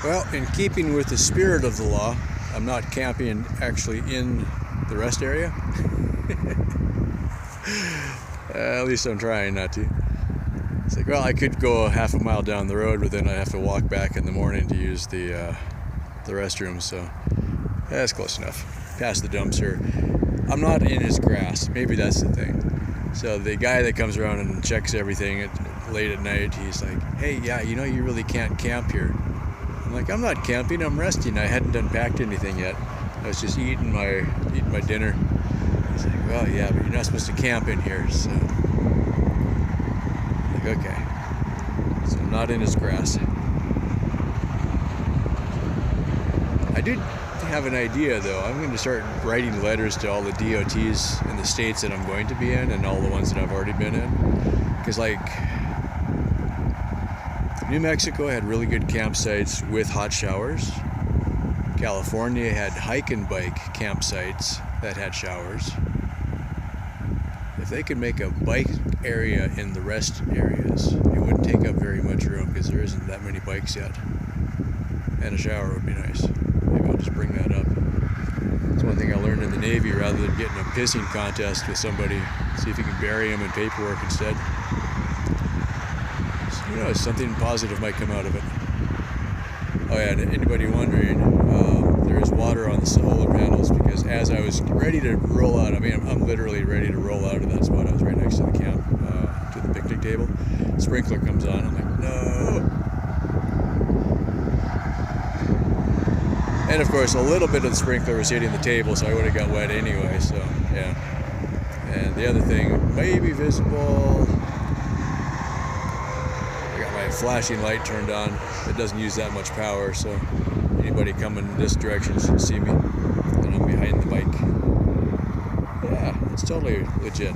Well, in keeping with the spirit of the law, I'm not camping actually in the rest area. At least I'm trying not to. It's like, well, I could go half a mile down the road, but then I have to walk back in the morning to use the restroom, so that's close enough. Past the dumpster. I'm not in his grass. Maybe that's the thing. So the guy that comes around and checks everything late at night, he's like, hey, yeah, you know, you really can't camp here. I'm like, I'm not camping, I'm resting. I hadn't unpacked anything yet. I was just eating my dinner. He's like, well, yeah, but you're not supposed to camp in here, so. Like, okay. So I'm not in his grass. I did have an idea, though. I'm going to start writing letters to all the DOTs in the states that I'm going to be in and all the ones that I've already been in. Because, like, New Mexico had really good campsites with hot showers. California had hike and bike campsites that had showers. If they could make a bike area in the rest areas, it wouldn't take up very much room because there isn't that many bikes yet. And a shower would be nice. Maybe I'll just bring that up. It's one thing I learned in the Navy, rather than getting a pissing contest with somebody, see if you can bury them in paperwork instead. So, who knows, something positive might come out of it. Oh yeah, and anybody wondering, there is water on the solar panels because as I was ready to roll out, I mean, I'm literally ready to roll out of that spot. I was right next to the camp, to the picnic table. Sprinkler comes on. I'm like, no. And of course, a little bit of the sprinkler was hitting the table, so I would have got wet anyway. So yeah. And the other thing may be visible. I got my flashing light turned on. It doesn't use that much power, so anybody coming this direction should see me. And I'm behind the bike. Yeah, it's totally legit.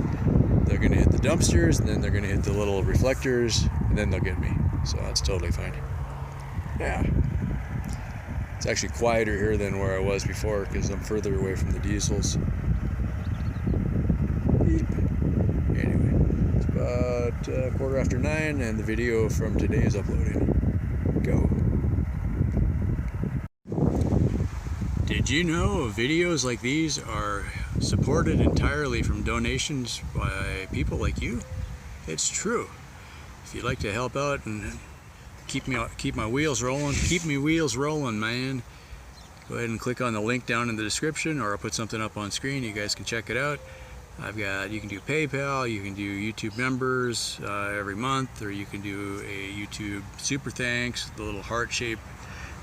They're gonna hit the dumpsters, and then they're gonna hit the little reflectors, and then they'll get me. So that's totally fine. Yeah. It's actually quieter here than where I was before because I'm further away from the diesels. Beep. Anyway, it's about 9:15 and the video from today is uploading. Go. Did you know videos like these are supported entirely from donations by people like you? It's true. If you'd like to help out and keep my wheels rolling, keep me wheels rolling, man, go ahead and click on the link down in the description, or I'll put something up on screen. You guys can check it out. You can do PayPal, you can do YouTube members every month, or you can do a YouTube super thanks, the little heart-shaped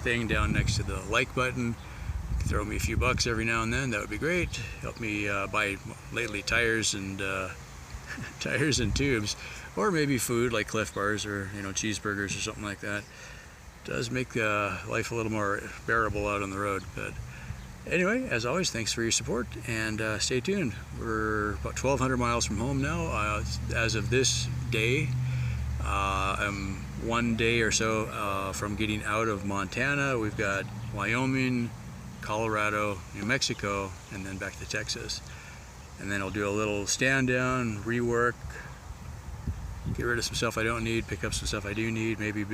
thing down next to the like button. You can throw me a few bucks every now and then, that would be great. Help me buy lately tires and tires and tubes, or maybe food like Cliff Bars or cheeseburgers or something like that. It does make life a little more bearable out on the road. But anyway, as always, thanks for your support, and stay tuned. We're about 1,200 miles from home now. As of this day, I'm 1 day or so from getting out of Montana. We've got Wyoming, Colorado, New Mexico, and then back to Texas. And then I'll do a little stand down, rework, get rid of some stuff I don't need, pick up some stuff I do need, maybe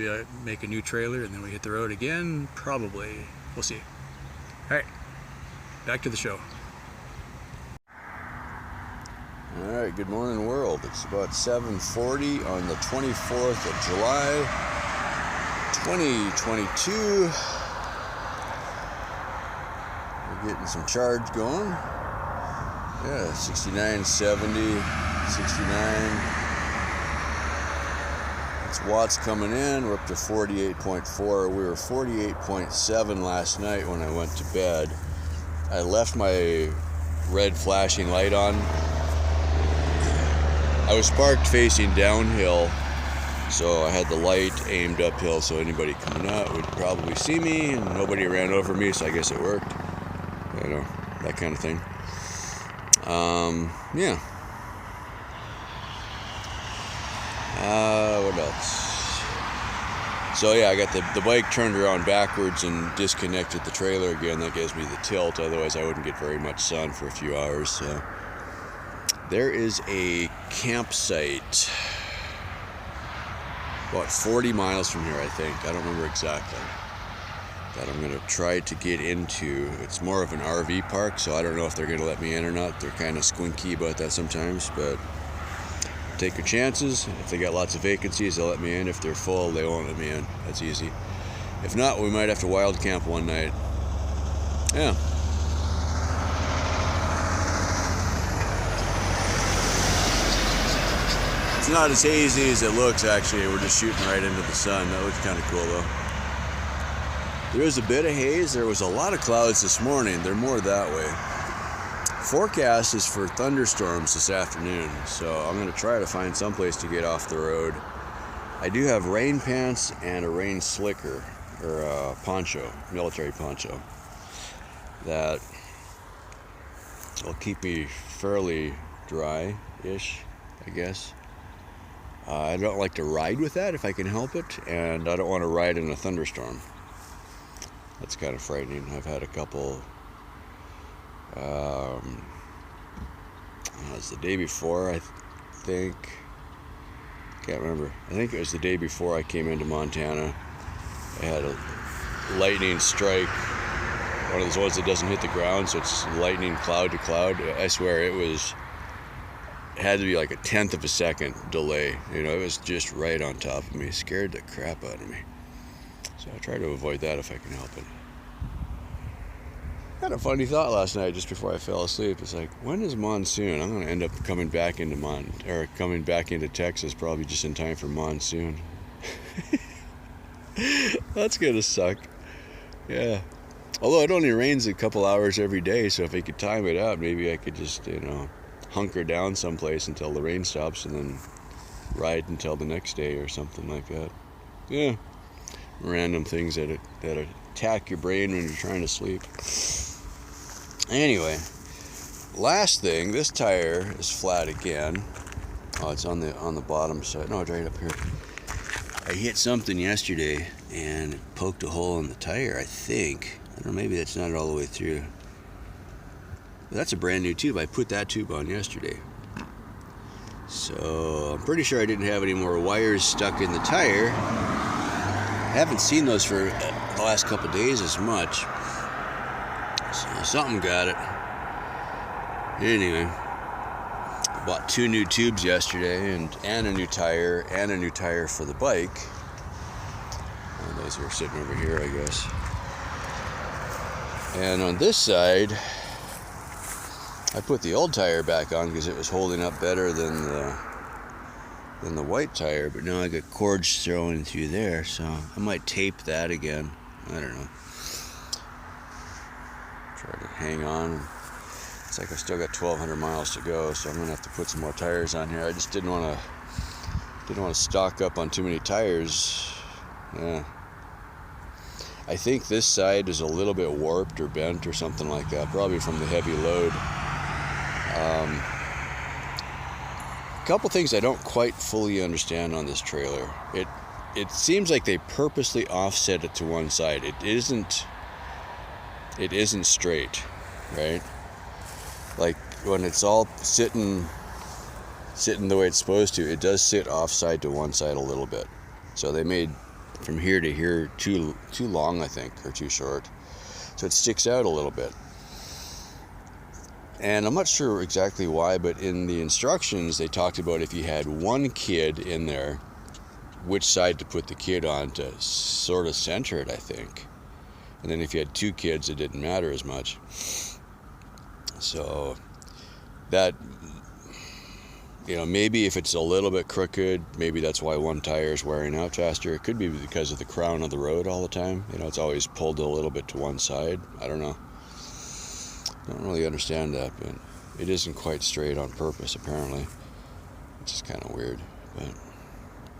make a new trailer, and then we hit the road again, probably. We'll see. All right, back to the show. All right, good morning, world. It's about 7:40 on the 24th of July, 2022. We're getting some charge going. Yeah, 69, 70, 69. It's watts coming in. We're up to 48.4. We were 48.7 last night when I went to bed. I left my red flashing light on. I was parked facing downhill, so I had the light aimed uphill so anybody coming out would probably see me, and nobody ran over me, so I guess it worked. That kind of thing. Yeah. What else? So yeah, I got the bike turned around backwards and disconnected the trailer again. That gives me the tilt, otherwise I wouldn't get very much sun for a few hours. So there is a campsite about 40 miles from here, I think. I don't remember exactly. that I'm going to try to get into. It's more of an RV park, so I don't know if they're going to let me in or not. They're kind of squinky about that sometimes, but take your chances. If they got lots of vacancies, they'll let me in. If they're full, they won't let me in. That's easy. If not, we might have to wild camp one night. Yeah. It's not as hazy as it looks, actually. We're just shooting right into the sun. That looks kind of cool, though. There is a bit of haze. There was a lot of clouds this morning. They're more that way. Forecast is for thunderstorms this afternoon, so I'm going to try to find someplace to get off the road. I do have rain pants and a rain slicker, or a poncho, military poncho, that will keep me fairly dry-ish, I guess. I don't like to ride with that if I can help it, and I don't want to ride in a thunderstorm. That's kind of frightening. I've had a couple. It was the day before, I think. Can't remember. I think it was the day before I came into Montana. I had a lightning strike. One of those ones that doesn't hit the ground, so it's lightning cloud to cloud. I swear it had to be like a 1/10 of a second delay. You know, it was just right on top of me. Scared the crap out of me. So I try to avoid that if I can help it. I had a funny thought last night just before I fell asleep. It's like, when is monsoon? I'm going to end up coming back into Texas probably just in time for monsoon. That's going to suck. Yeah. Although it only rains a couple hours every day, so if I could time it out, maybe I could just, hunker down someplace until the rain stops and then ride until the next day or something like that. Yeah. Random things that attack your brain when you're trying to sleep. Anyway, last thing, this tire is flat again. Oh, it's on the bottom side. No, it's right up here. I hit something yesterday and it poked a hole in the tire, I think. I don't know, maybe that's not all the way through. But that's a brand new tube. I put that tube on yesterday. So I'm pretty sure I didn't have any more wires stuck in the tire. I haven't seen those for the last couple days as much. So something got it. Anyway, I bought 2 new tubes yesterday and a new tire for the bike. Well, those are sitting over here, I guess. And on this side, I put the old tire back on because it was holding up better than the white tire, but now I got cords thrown through there, so I might tape that again. I don't know. Try to hang on. It's like I still got 1,200 miles to go, so I'm gonna have to put some more tires on here. I just didn't want to stock up on too many tires. Yeah. I think this side is a little bit warped or bent or something like that, probably from the heavy load. A couple things I don't quite fully understand on this trailer. It seems like they purposely offset it to one side. It isn't straight, right? Like when it's all sitting the way it's supposed to, it does sit offside to one side a little bit. So they made from here to here too long, I think, or too short. So it sticks out a little bit. And I'm not sure exactly why, but in the instructions they talked about if you had one kid in there, which side to put the kid on to sort of center it, I think. And then if you had 2 kids, it didn't matter as much. So that, maybe if it's a little bit crooked, maybe that's why one tire is wearing out faster. It could be because of the crown of the road all the time. It's always pulled a little bit to one side. I don't know. Don't really understand that, but it isn't quite straight on purpose, apparently. It's just kind of weird, but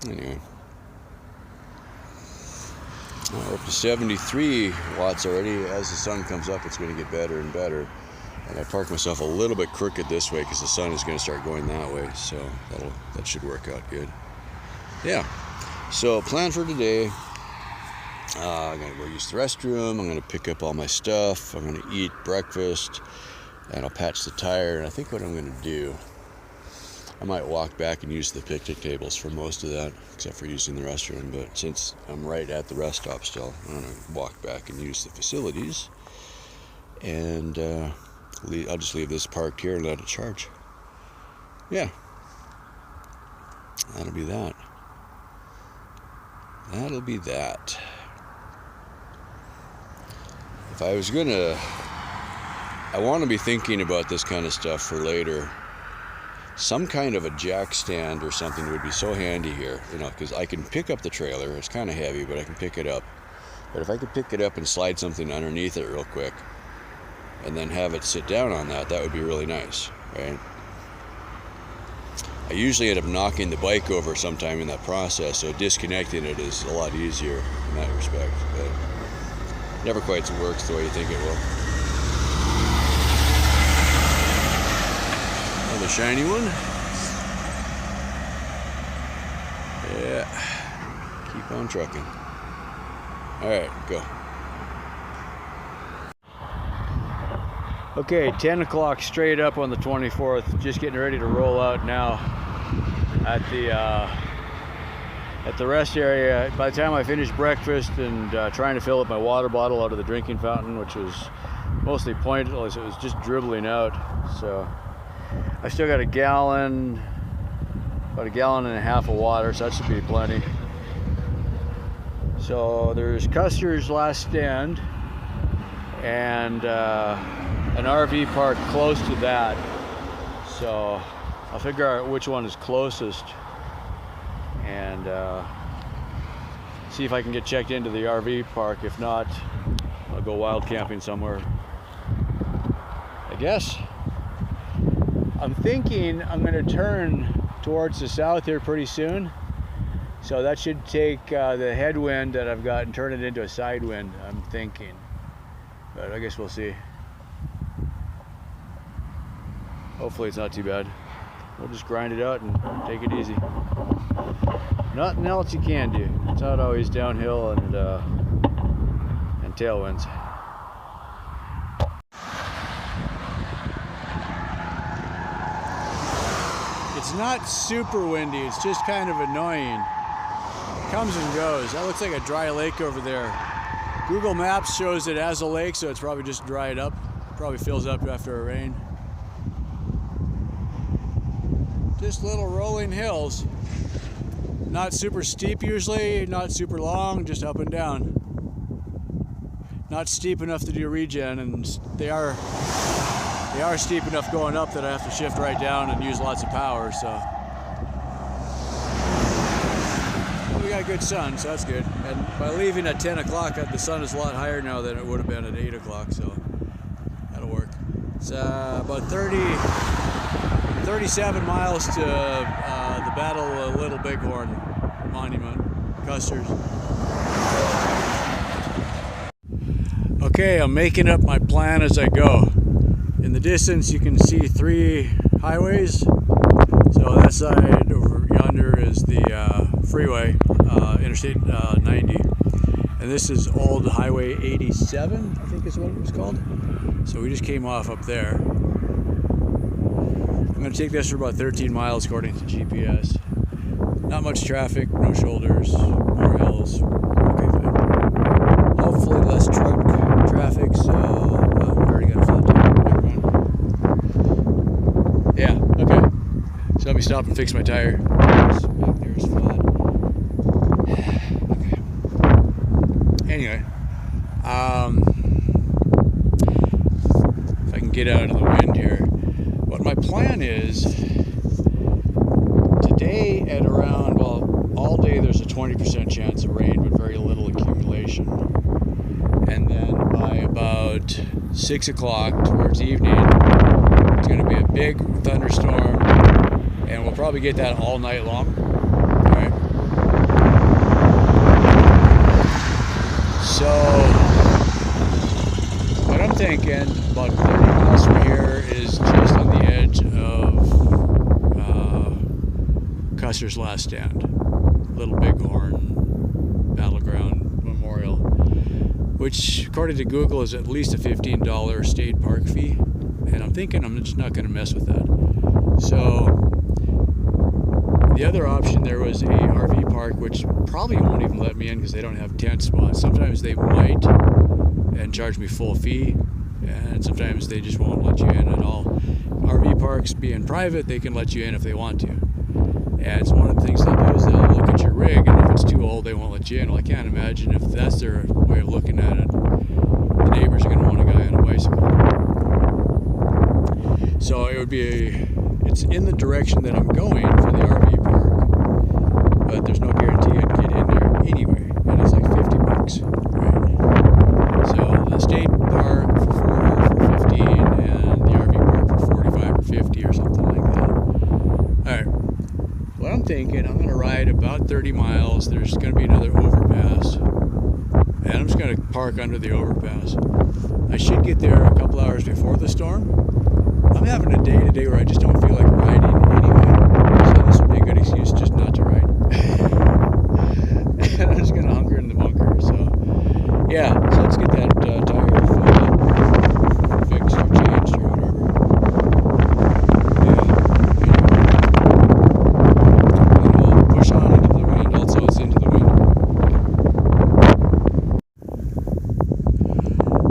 anyway. We're up to 73 watts already. As the sun comes up, it's going to get better and better. And I parked myself a little bit crooked this way because the sun is going to start going that way, so that should work out good. Yeah, so plan for today. I'm going to go use the restroom. I'm going to pick up all my stuff. I'm going to eat breakfast, and I'll patch the tire. And I think what I'm going to do, I might walk back and use the picnic tables for most of that, except for using the restroom. But since I'm right at the rest stop still, I'm going to walk back and use the facilities. And I'll just leave this parked here and let it charge. Yeah. That'll be that. That'll be that. If I was gonna... I want to be thinking about this kind of stuff for later. Some kind of a jack stand or something would be so handy here, you know, because I can pick up the trailer. It's kind of heavy, but I can pick it up. But if I could pick it up and slide something underneath it real quick, and then have it sit down on that, that would be really nice, right? I usually end up knocking the bike over sometime in that process, so disconnecting it is a lot easier in that respect, but it never quite works the way you think it will. Another shiny one. Yeah, keep on trucking. All right, go. Okay, 10 o'clock straight up on the 24th. Just getting ready to roll out now at the rest area. By the time I finished breakfast and trying to fill up my water bottle out of the drinking fountain, which was mostly pointless, it was just dribbling out. So I still got about a gallon and a half of water, so that should be plenty. So there's Custer's last stand and an RV park close to that, so I'll figure out which one is closest and see if I can get checked into the RV park. If not, I'll go wild camping somewhere, I guess. I'm thinking I'm going to turn towards the south here pretty soon, so that should take the headwind that I've got and turn it into a side wind, I'm thinking, but I guess we'll see. Hopefully it's not too bad. We'll just grind it out and take it easy. Nothing else you can do. It's not always downhill and tailwinds. It's not super windy, it's just kind of annoying. It comes and goes. That looks like a dry lake over there. Google Maps shows it as a lake, so it's probably just dried up. Probably fills up after a rain. Just little rolling hills. Not super steep usually, not super long, just up and down. Not steep enough to do regen, and they are steep enough going up that I have to shift right down and use lots of power, so. Well, we got good sun, so that's good. And by leaving at 10 o'clock, the sun is a lot higher now than it would have been at 8 o'clock, so that'll work. It's about 37 miles to the Battle of Little Bighorn Monument, Custer's. Okay, I'm making up my plan as I go. In the distance you can see 3 highways. So that side over yonder is the freeway, Interstate 90. And this is old Highway 87, I think is what it was called. So we just came off up there. I'm going to take this for about 13 miles according to GPS. Not much traffic, no shoulders, more hills. Okay, fine. Hopefully less truck traffic, so we already got a flat tire. Never mind. Yeah, okay. So let me stop and fix my tire. Back there is flat. Okay. Anyway, if I can get out of the wind here. What my plan is, today at around, well, all day there's a 20% chance of rain, but very little accumulation. And then by about 6 o'clock towards evening, it's going to be a big thunderstorm, and we'll probably get that all night long. All right. So, what I'm thinking, about 30 miles from here is just on the edge of Custer's last stand, Little Bighorn Battleground Memorial, which according to Google is at least a $15 state park fee, and I'm thinking I'm just not going to mess with that. So The other option there was a RV park, which probably won't even let me in because they don't have tent spots. Sometimes they might and charge me full fee, and sometimes they just won't let you in at all. RV parks being private, they can let you in if they want to. And it's one of the things they'll do is they'll look at your rig, and if it's too old, they won't let you in. Well, I can't imagine if that's their way of looking at it. The neighbors are going to want a guy on a bicycle. So it would be, it's in the direction that I'm going for the RV park, but there's no guarantee I'd get in there anyway, and it's like $50, right? So the state park for 15, and the RV park for 45 or 50 or something like that. All right. What I'm thinking, I'm going to ride about 30 miles. There's going to be another overpass. And I'm just going to park under the overpass. I should get there a couple hours before the storm. I'm having a day today where I just don't feel like riding anyway. So this would be a good excuse just not to ride. And I'm just going to hunker in the bunker. So, yeah. So let's get that tire fixed or changed or whatever.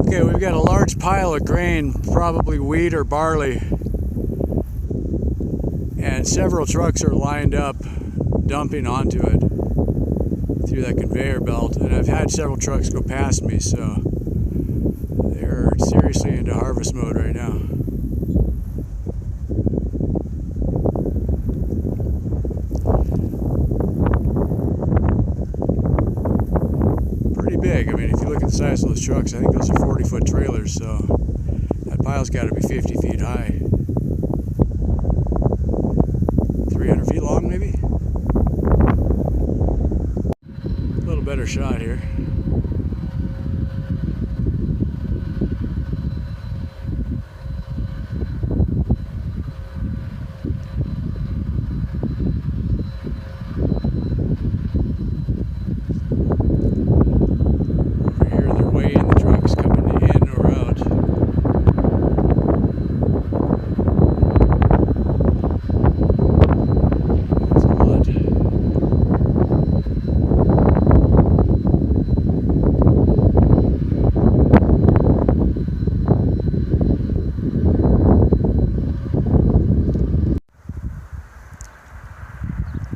Okay, we've got a large pile of grain, probably wheat or barley, and several trucks are lined up dumping onto it through that conveyor belt, and I've had several trucks go past me, so they're seriously into harvest mode right now. Pretty big. I mean, if you look at the size of those trucks, I think those are 40-foot trailers, so that pile's got to be 50 feet high. 300 feet long, maybe? A little better shot here.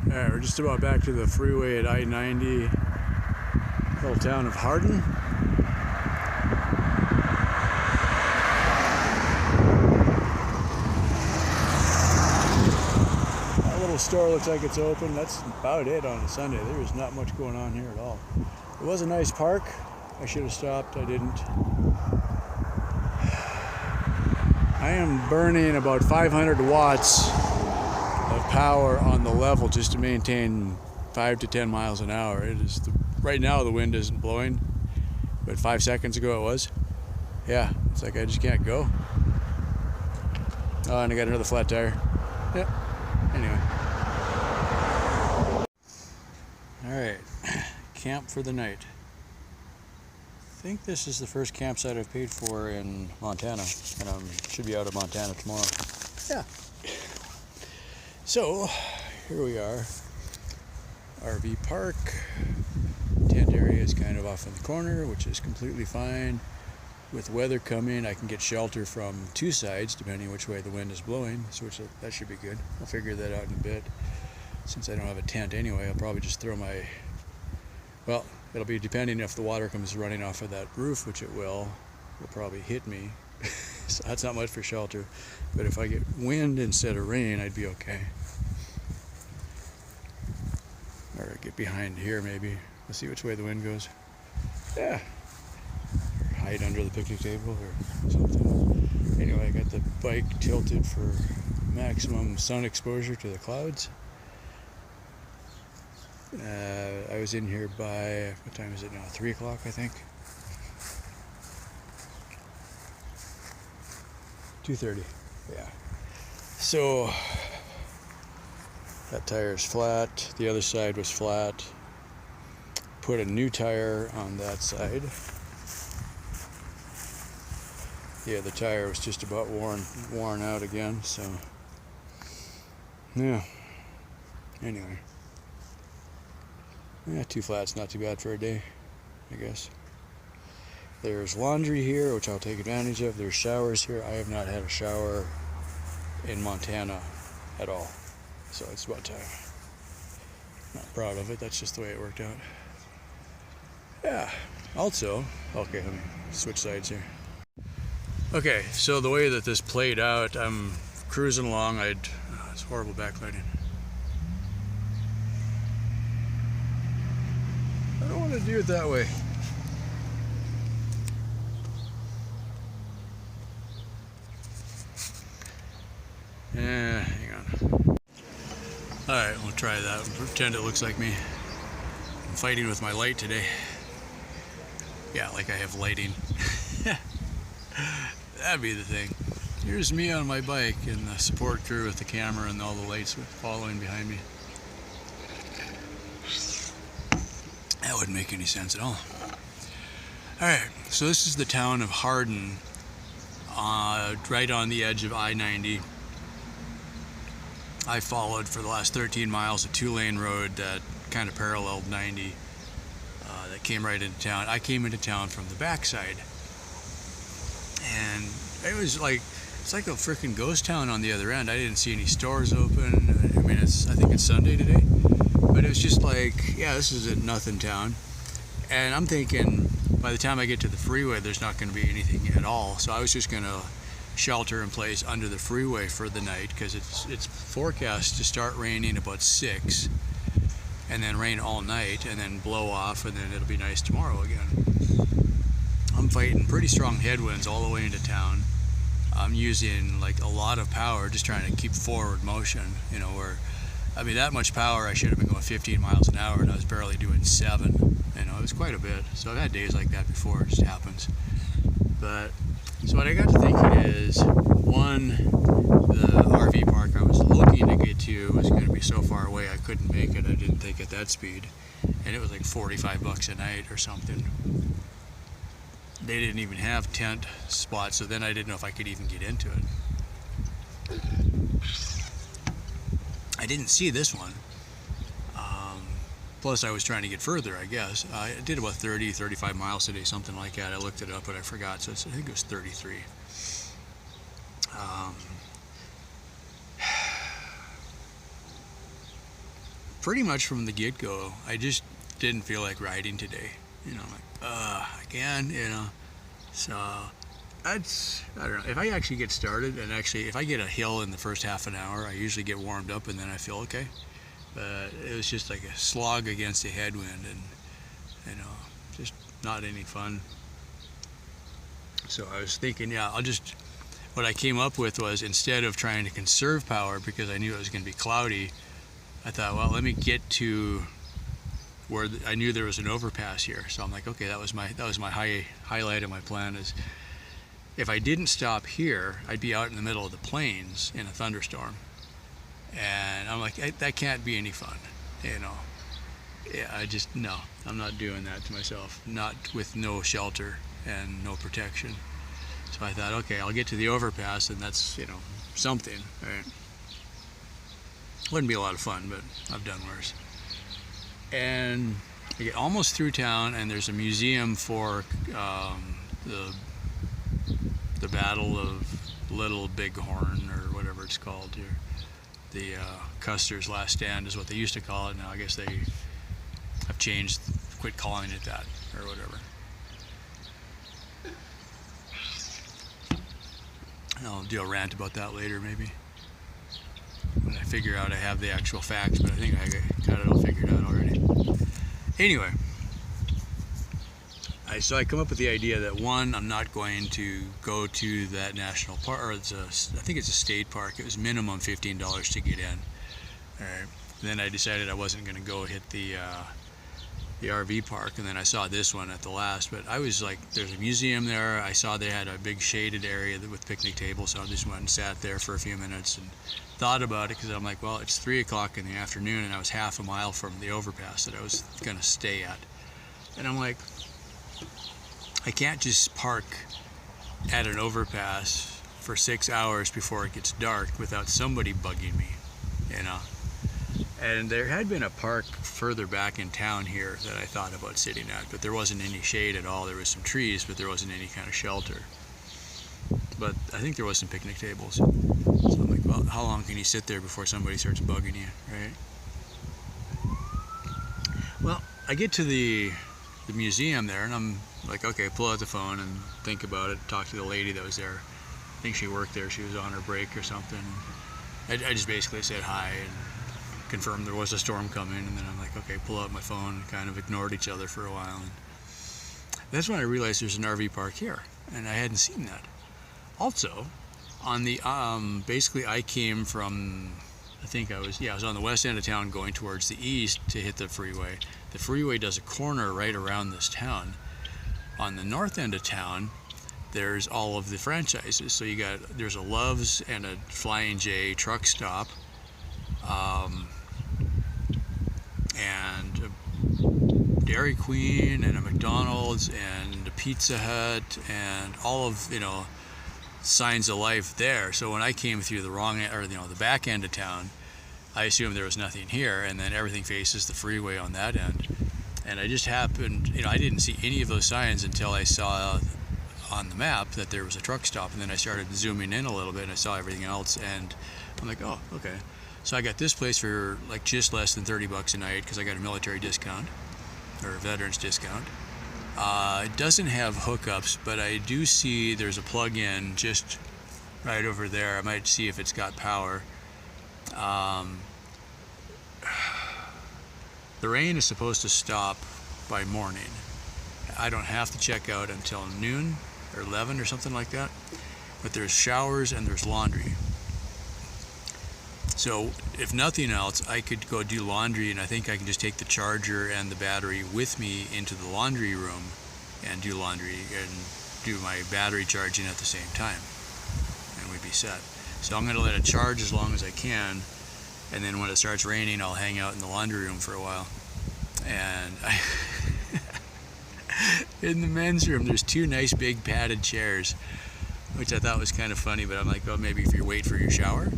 Alright, we're just about back to the freeway at I-90, little town of Hardin. That little store looks like it's open. That's about it on a Sunday. There is not much going on here at all. It was a nice park. I should have stopped. I didn't. I am burning about 500 watts of power on the level just to maintain 5 to 10 miles an hour. It is right now the wind isn't blowing, but 5 seconds ago it was. Yeah, it's like I just can't go. Oh, and I got another flat tire. Yep. Anyway. All right, camp for the night. I think this is the first campsite I've paid for in Montana, and I should be out of Montana tomorrow. Yeah. So, here we are, RV park. Tent area is kind of off in the corner, which is completely fine. With weather coming, I can get shelter from two sides, depending which way the wind is blowing, so that should be good. I'll figure that out in a bit. Since I don't have a tent anyway, I'll probably just throw my, well, it'll be depending if the water comes running off of that roof, which it will probably hit me. So that's not much for shelter. But if I get wind instead of rain, I'd be okay. Or get behind here maybe. Let's see which way the wind goes. Yeah. Or hide under the picnic table or something. Anyway, I got the bike tilted for maximum sun exposure to the clouds. I was in here by, what time is it now? 3 o'clock, I think. 2:30, yeah. So that tire is flat. The other side was flat. Put a new tire on that side. Yeah, the tire was just about worn out again. So yeah, Anyway. Yeah, 2 flats, not too bad for a day, I guess. There's laundry here, which I'll take advantage of. There's showers here. I have not had a shower in Montana at all, so it's about time. Not proud of it, that's just the way it worked out. Yeah, also, okay, let me switch sides here. Okay, so the way that this played out, I'm cruising along. It's horrible backlighting. I don't want to do it that way. Yeah, hang on. Alright, we'll try that. Pretend it looks like me. I'm fighting with my light today. Yeah, like I have lighting. That'd be the thing. Here's me on my bike and the support crew with the camera and all the lights following behind me. That wouldn't make any sense at all. Alright, so this is the town of Hardin, right on the edge of I-90. I followed for the last 13 miles a 2-lane road that kind of paralleled 90 that came right into town. I came into town from the backside, and it was like, it's like a freaking ghost town on the other end. I didn't see any stores open. I mean, I think it's Sunday today, but it was just like, yeah, this is a nothing town. And I'm thinking, by the time I get to the freeway, there's not going to be anything at all. So I was just going to shelter in place under the freeway for the night, because it's forecast to start raining about 6 and then rain all night and then blow off, and then it'll be nice tomorrow again. I'm fighting pretty strong headwinds all the way into town. I'm using like a lot of power just trying to keep forward motion, you know, where, I mean, that much power I should have been going 15 miles an hour and I was barely doing 7. You know, it was quite a bit. So I've had days like that before, it just happens. But so what I got to thinking is, one, the RV park I was looking to get to was going to be so far away I couldn't make it. I didn't think at that speed. And it was like $45 a night or something. They didn't even have tent spots, so then I didn't know if I could even get into it. I didn't see this one. Plus I was trying to get further, I guess. I did about 30, 35 miles a day, something like that. I looked it up, but I forgot, so I think it was 33. Pretty much from the get-go, I just didn't feel like riding today. You know, like, again, you know. So, that's, I don't know. If I actually get started, and actually, if I get a hill in the first half an hour, I usually get warmed up and then I feel okay. But it was just like a slog against a headwind, and, you know, just not any fun. So I was thinking, yeah, what I came up with was, instead of trying to conserve power because I knew it was going to be cloudy, I thought, well, let me get to where I knew there was an overpass here. So I'm like, okay, that was my highlight of my plan, is if I didn't stop here, I'd be out in the middle of the plains in a thunderstorm. And I'm like, that can't be any fun, you know. Yeah, no, I'm not doing that to myself, not with no shelter and no protection. So I thought, okay, I'll get to the overpass, and that's, you know, something, right? Wouldn't be a lot of fun, but I've done worse. And I get almost through town, and there's a museum for the Battle of Little Bighorn, or whatever it's called here. The Custer's Last Stand is what they used to call it. Now I guess they have changed, quit calling it that, or whatever. I'll do a rant about that later, maybe, when I figure out I have the actual facts, but I think I got it all figured out already. Anyway, so I come up with the idea that, one, I'm not going to go to that national park, or I think it's a state park. It was minimum $15 to get in. All right. Then I decided I wasn't going to go hit the RV park, and then I saw this one at the last. But I was like, there's a museum there. I saw they had a big shaded area with picnic tables, so I just went and sat there for a few minutes and thought about it, because I'm like, well, it's 3 o'clock in the afternoon, and I was half a mile from the overpass that I was going to stay at. And I'm like, I can't just park at an overpass for 6 hours before it gets dark without somebody bugging me, you know. And there had been a park further back in town here that I thought about sitting at, but there wasn't any shade at all. There was some trees, but there wasn't any kind of shelter. But I think there was some picnic tables. So I'm like, well, how long can you sit there before somebody starts bugging you, right? Well, I get to the museum there, and I'm like, okay, pull out the phone and think about it, talk to the lady that was there. I think she worked there, she was on her break or something. I just basically said hi and confirmed there was a storm coming, and then I'm like, okay, pull out my phone, kind of ignored each other for a while. And that's when I realized there's an RV park here, and I hadn't seen that. Also, on the, basically I came from, I was on the west end of town going towards the east to hit the freeway. The freeway does a corner right around this town. On the north end of town, there's all of the franchises. So there's a Love's and a Flying J truck stop, and a Dairy Queen and a McDonald's and a Pizza Hut and all of, signs of life there. So when I came through the back end of town, I assumed there was nothing here, and then everything faces the freeway on that end. And I just happened, I didn't see any of those signs until I saw on the map that there was a truck stop, and then I started zooming in a little bit and I saw everything else, and I'm like, oh, okay. So I got this place for like just less than $30 a night because I got a military discount or a veterans discount. It doesn't have hookups, but I do see there's a plug-in just right over there. I might see if it's got power. The rain is supposed to stop by morning. I don't have to check out until noon or 11 or something like that, but there's showers and there's laundry. So if nothing else, I could go do laundry, and I think I can just take the charger and the battery with me into the laundry room and do laundry and do my battery charging at the same time, and we'd be set. So I'm going to let it charge as long as I can, and then when it starts raining, I'll hang out in the laundry room for a while. And in the men's room, there's two nice big padded chairs, which I thought was kind of funny, but I'm like, well, maybe if you wait for your shower,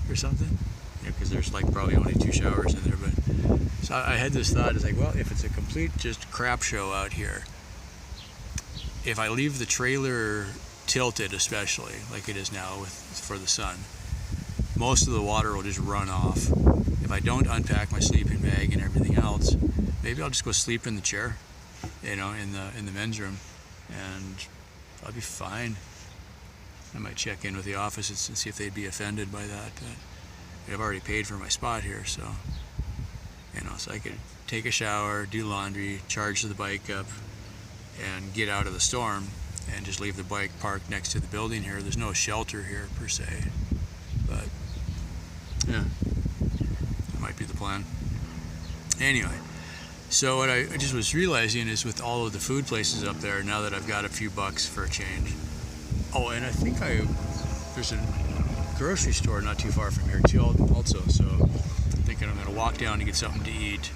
or something, because there's like probably only 2 showers in there. But so I had this thought, it's like, well, if it's a complete just crap show out here, if I leave the trailer tilted, especially like it is now for the sun, most of the water will just run off. If I don't unpack my sleeping bag and everything else, maybe I'll just go sleep in the chair, in the men's room, and I'll be fine. I might check in with the office and see if they'd be offended by that. But I've already paid for my spot here, so so I could take a shower, do laundry, charge the bike up, and get out of the storm, and just leave the bike parked next to the building here. There's no shelter here per se, but yeah, that might be the plan. Anyway, so what I just was realizing is with all of the food places up there, now that I've got a few bucks for a change. Oh, and I think there's a grocery store not too far from here too also, so I'm thinking I'm going to walk down to get something to eat,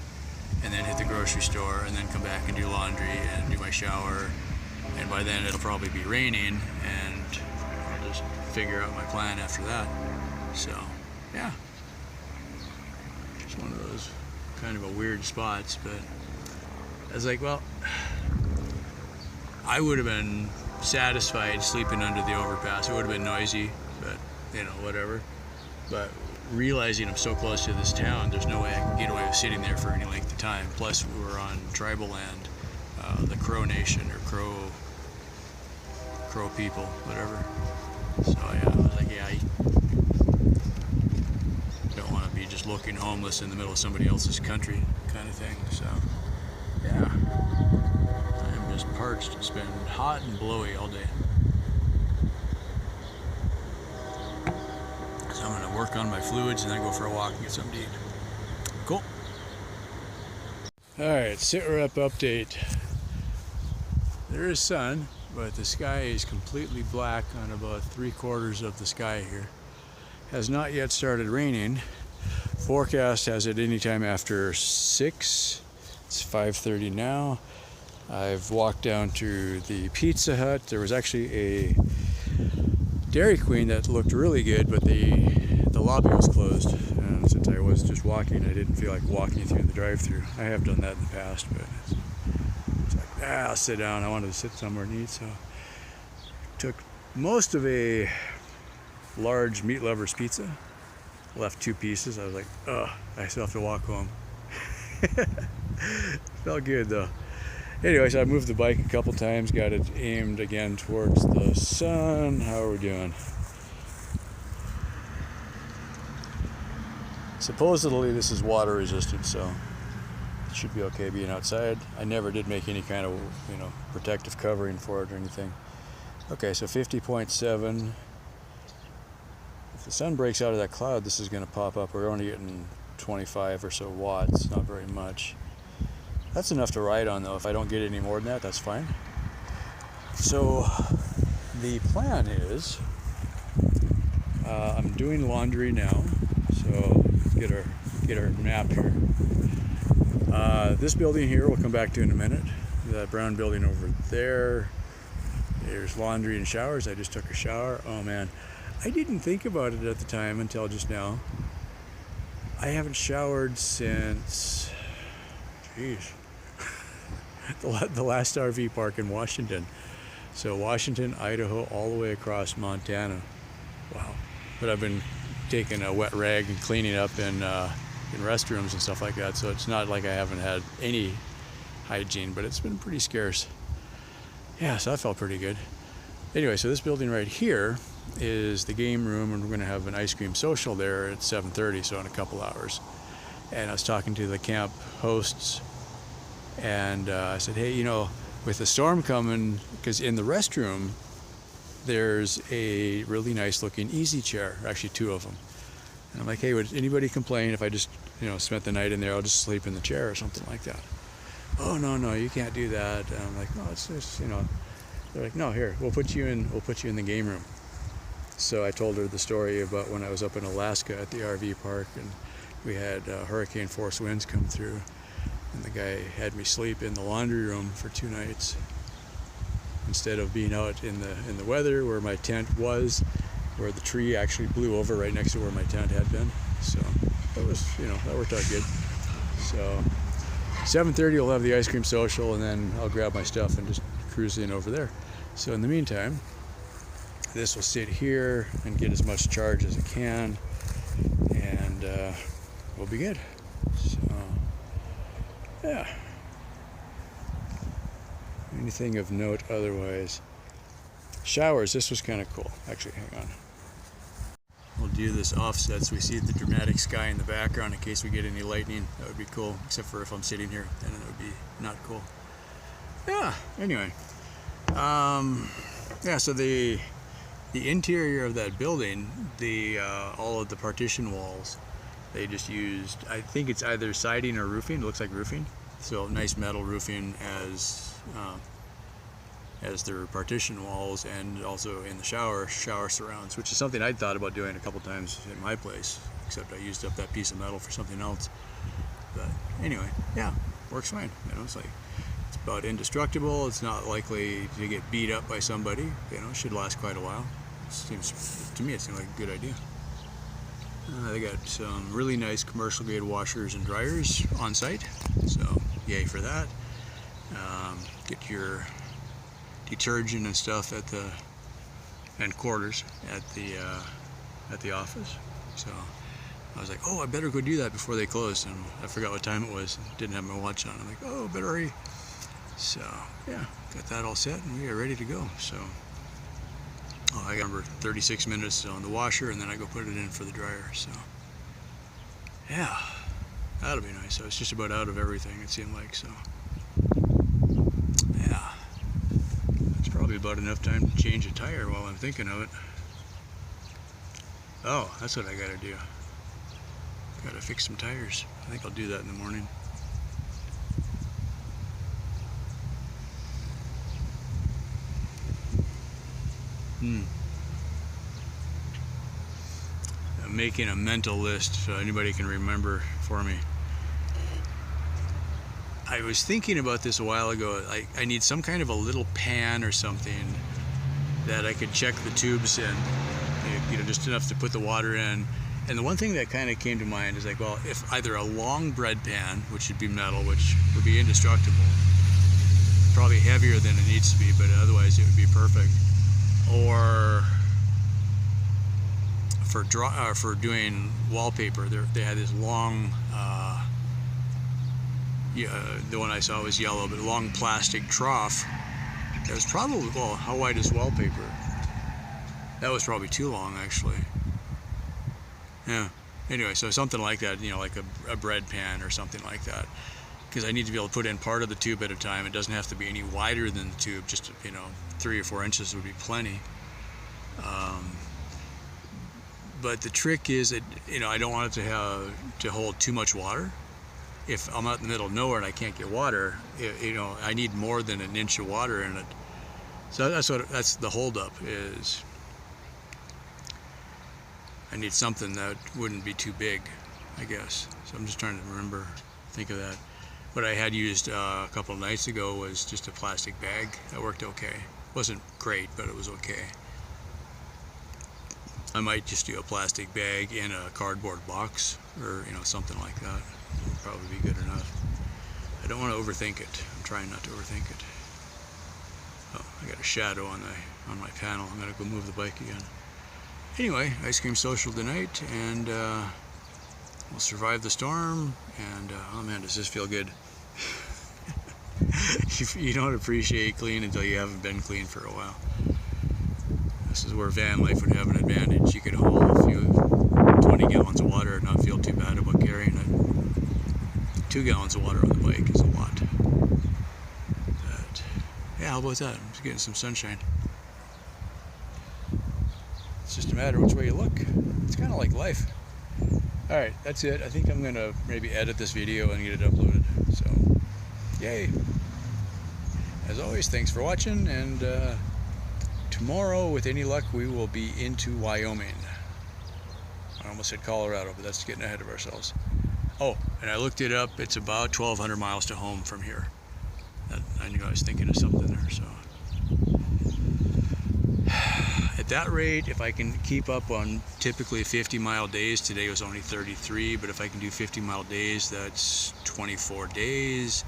and then hit the grocery store, and then come back and do laundry and do my shower, and by then it'll probably be raining, and I'll just figure out my plan after that. So, yeah. It's one of those kind of a weird spots, but I was like, well, I would have been satisfied sleeping under the overpass. It would have been noisy, but whatever. But realizing I'm so close to this town, there's no way I can get away with sitting there for any length of time. Plus we were on tribal land, the Crow Nation or Crow people, whatever. So yeah, I was like, yeah, I don't want to be just looking homeless in the middle of somebody else's country kind of thing. So yeah, I'm just parched. It's been hot and blowy all day. So I'm going to work on my fluids and then go for a walk and get something to eat. Cool. Alright, sit rep update. There is sun, but the sky is completely black on about 3/4 of the sky here. Has not yet started raining. Forecast has it anytime after 6. It's 5:30 now. I've walked down to the Pizza Hut. There was actually a Dairy Queen that looked really good, but the lobby was closed, and since I was just walking, I didn't feel like walking through the drive-thru. I have done that in the past, but it's like, I'll sit down. I wanted to sit somewhere and eat, so took most of a large meat lovers pizza, left 2 pieces. I was like, ugh, I still have to walk home. Felt good though. Anyway, so I moved the bike a couple times, got it aimed again towards the sun. How are we doing? Supposedly this is water resistant, so it should be okay being outside. I never did make any kind of, protective covering for it or anything. Okay, so 50.7. If the sun breaks out of that cloud, this is going to pop up. We're only getting 25 or so watts, not very much. That's enough to ride on though. If I don't get any more than that, that's fine. So the plan is, I'm doing laundry now. So get our map here. This building here we'll come back to in a minute. That brown building over there. There's laundry and showers. I just took a shower. Oh man, I didn't think about it at the time until just now. I haven't showered since, geez, the last RV park in Washington. So Washington, Idaho, all the way across Montana. Wow. But I've been taking a wet rag and cleaning up in restrooms and stuff like that. So it's not like I haven't had any hygiene, but it's been pretty scarce. Yeah, so that felt pretty good. Anyway, so this building right here is the game room, and we're going to have an ice cream social there at 7:30, so in a couple hours. And I was talking to the camp hosts, and I said, hey, with the storm coming, because in the restroom there's a really nice looking easy chair, actually 2 of them. And I'm like, hey, would anybody complain if I just spent the night in there? I'll just sleep in the chair or something like that. Oh no, you can't do that. And I'm like, no, it's just they're like, no, here, we'll put you in the game room. So I told her the story about when I was up in Alaska at the RV park, and we had hurricane force winds come through, and the guy had me sleep in the laundry room for 2 nights instead of being out in the weather where my tent was, where the tree actually blew over right next to where my tent had been. So that was, that worked out good. So 7:30 we'll have the ice cream social, and then I'll grab my stuff and just cruise in over there. So in the meantime, this will sit here and get as much charge as it can, and we'll be good. So yeah. Anything of note otherwise? Showers, this was kind of cool. Actually, hang on. We'll do this offset so we see the dramatic sky in the background in case we get any lightning. That would be cool, except for if I'm sitting here, then it would be not cool. Yeah, anyway. Yeah, so the interior of that building, all of the partition walls, they just used, I think it's either siding or roofing. It looks like roofing. So nice metal roofing as their partition walls, and also in the shower surrounds, which is something I'd thought about doing a couple times in my place, except I used up that piece of metal for something else. But anyway, yeah, works fine. It's like, it's about indestructible. It's not likely to get beat up by somebody. It should last quite a while. To me, it seemed like a good idea. They got some really nice commercial grade washers and dryers on site, so yay for that. Get your detergent and stuff and quarters at the office. So I was like, oh, I better go do that before they close, and I forgot what time it was. Didn't have my watch on. I'm like, oh, better hurry. So yeah, got that all set, and we are ready to go. So I got 36 minutes on the washer, and then I go put it in for the dryer. So yeah, that'll be nice. I was just about out of everything, it seemed like. So yeah, that's probably about enough time to change a tire while I'm thinking of it. Oh, that's what I gotta do. Gotta fix some tires. I think I'll do that in the morning. I'm making a mental list so anybody can remember for me. I was thinking about this a while ago. I need some kind of a little pan or something that I could check the tubes in, just enough to put the water in And the one thing that kind of came to mind is like, well, if either a long bread pan, which would be metal, which would be indestructible, probably heavier than it needs to be, but otherwise it would be perfect, or for doing wallpaper, they had this long, the one I saw was yellow, but long plastic trough. That was probably, well, how wide is wallpaper? That was probably too long, actually. Yeah. Anyway, so something like that, you know, like a bread pan or something like that, because I need to be able to put in part of the tube at a time. It doesn't have to be any wider than the tube. Just, you know, 3 or 4 inches would be plenty. But the trick is that, you know, I don't want it to hold too much water. If I'm out in the middle of nowhere and I can't get water, you know, I need more than an inch of water in it. So that's the holdup is. I need something that wouldn't be too big, I guess. So I'm just trying to think of that. What I had used a couple of nights ago was just a plastic bag. That worked okay. Wasn't great, but it was okay. I might just do a plastic bag in a cardboard box, or, you know, something like that. It would probably be good enough. I don't want to overthink it. I'm trying not to overthink it. Oh, I got a shadow on my panel. I'm gonna go move the bike again. Anyway, ice cream social tonight, and we'll survive the storm. And oh man, does this feel good? You don't appreciate clean until you haven't been clean for a while. This is where van life would have an advantage. You could haul a few 20 gallons of water and not feel too bad about carrying it. 2 gallons of water on the bike is a lot. But yeah, how about that? I'm just getting some sunshine. It's just a matter of which way you look. It's kind of like life. Alright, that's it. I think I'm going to maybe edit this video and get it uploaded. So, yay. As always, thanks for watching, and tomorrow, with any luck, we will be into Wyoming. I almost said Colorado, but that's getting ahead of ourselves. Oh, and I looked it up. It's about 1,200 miles to home from here. I knew I was thinking of something there, so. At that rate, if I can keep up on typically 50-mile days, today was only 33, but if I can do 50-mile days, that's 24 days.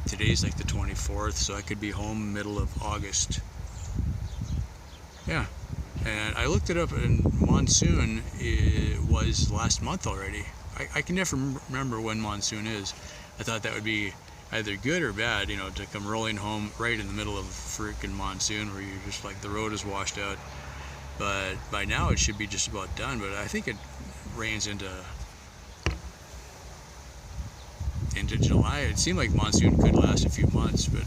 Today's like the 24th, so I could be home middle of August. Yeah, and I looked it up, and monsoon was last month already. I can never remember when monsoon is. I thought that would be either good or bad, you know, to come rolling home right in the middle of freaking monsoon where you're just like the road is washed out. But by now it should be just about done, but I think it rains into July. It seemed like monsoon could last a few months, but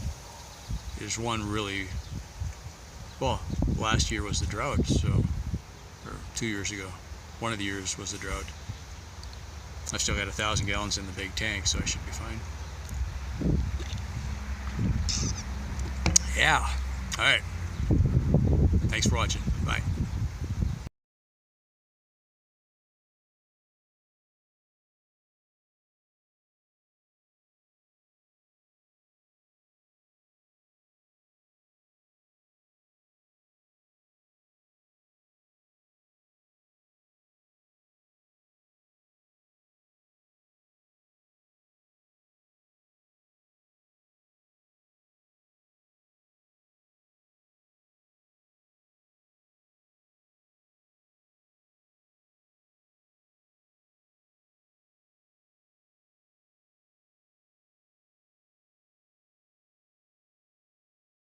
there's one really, well, last year was the drought, so, or 2 years ago, one of the years was the drought. I've still got 1,000 gallons in the big tank, so I should be fine. Yeah, all right. Thanks for watching. Bye.